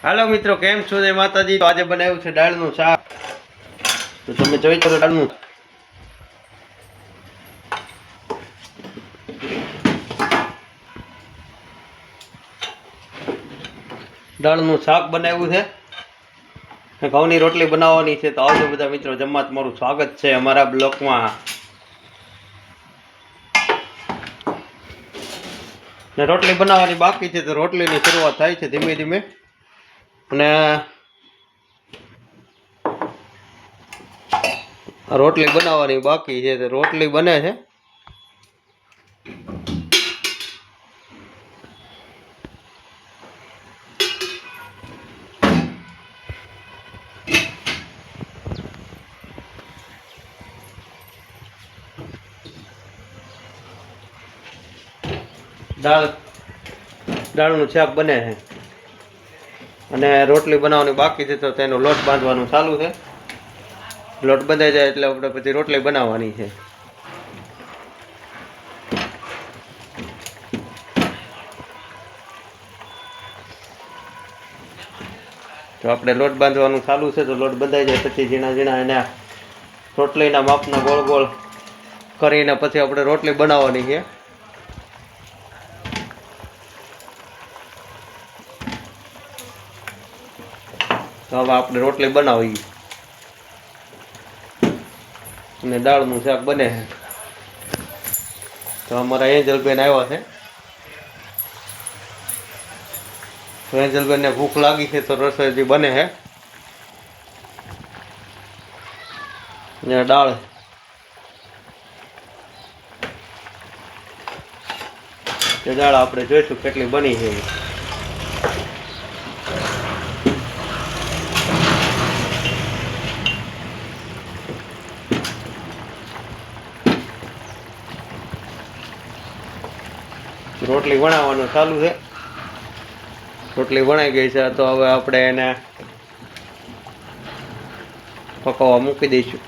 હાલો મિત્રો, કેમ છો? જય માતાજી। તો આજે બનાવ્યું છે દાળનું શાક। તો તમે જોઈ શકો દાળનું શાક બનાવ્યું છે। ઘઉંની રોટલી બનાવવાની છે। તો આવજો બધા મિત્રો જમવા, તમારું સ્વાગત છે અમારા બ્લોકમાં। ને રોટલી બનાવવાની બાકી છે, તો રોટલીની શરૂઆત થાય છે ધીમે ધીમે। અને રોટલી બનાવવાની બાકી છે, તો રોટલી બને છે। દાળનું શાક બને છે અને રોટલી બનાવવાની બાકી છે, તો તેનો લોટ બાંધવાનું ચાલુ છે। લોટ બંધાઈ જાય એટલે આપણે પછી રોટલી બનાવવાની છે। તો આપણે લોટ બાંધવાનું ચાલુ છે। તો લોટ બંધાઈ જાય પછી ઝીણા ઝીણા એના રોટલીના માપના ગોળ ગોળ કરીને પછી આપણે રોટલી બનાવવાની છે। તો હવે આપણે રોટલી બનાવી અને દાળનું શાક બને છે। તો અમારા એન્જલબેન આવ્યા છે। તો એન્જલબેનને ભૂખ લાગી છે, તો રસોઈ બને છે ને દાળ આપણે જોઈશું કેટલી બની છે। રોટલી બનાવવાનું ચાલુ છે। રોટલી વણાઈ ગઈ છે, તો હવે આપણે એને પકવવા મૂકી દઈશું।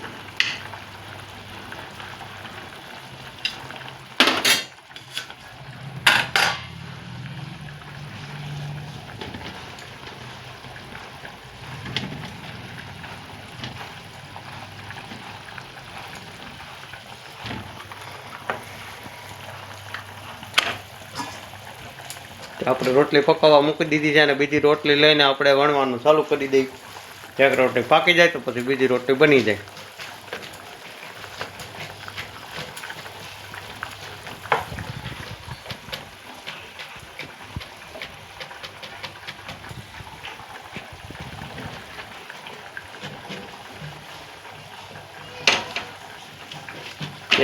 આપણે રોટલી પકાવવા મૂકી દીધી છે અને બીજી રોટલી લઈને આપણે વણવાનું ચાલુ કરી દઈએ। એક રોટલી પાકી જાય તો પછી બીજી રોટલી બની જાય।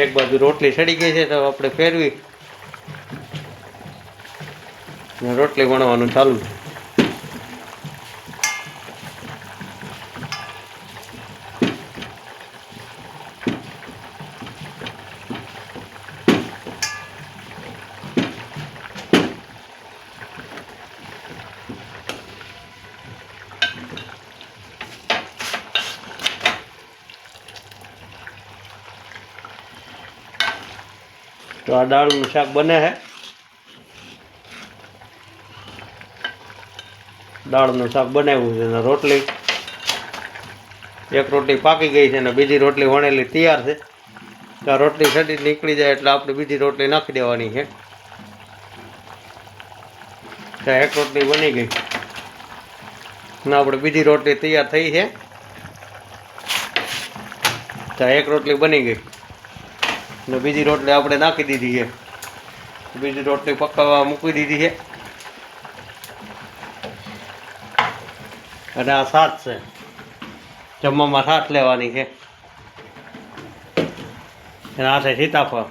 એક બાજુ રોટલી સડી ગઈ છે, તો આપણે ફેરવી રોટલી વણવાનું ચાલુ છે। તો આ દાળનું શાક બને છે। દાળનું શાક બનાવ્યું છે અને રોટલી એક રોટલી પાકી ગઈ છે અને બીજી રોટલી વણેલી તૈયાર છે। તો આ રોટલી સડી નીકળી જાય એટલે આપણે બીજી રોટલી નાખી દેવાની છે। તો એક રોટલી બની ગઈ અને આપણે બીજી રોટલી તૈયાર થઈ છે। તો એક રોટલી બની ગઈ અને બીજી રોટલી આપણે નાખી દીધી છે। બીજી રોટલી પકાવવા મૂકી દીધી છે અને આ શાક છે, જમવામાં શાક લેવાની છે અને આ છે સીતાફળ।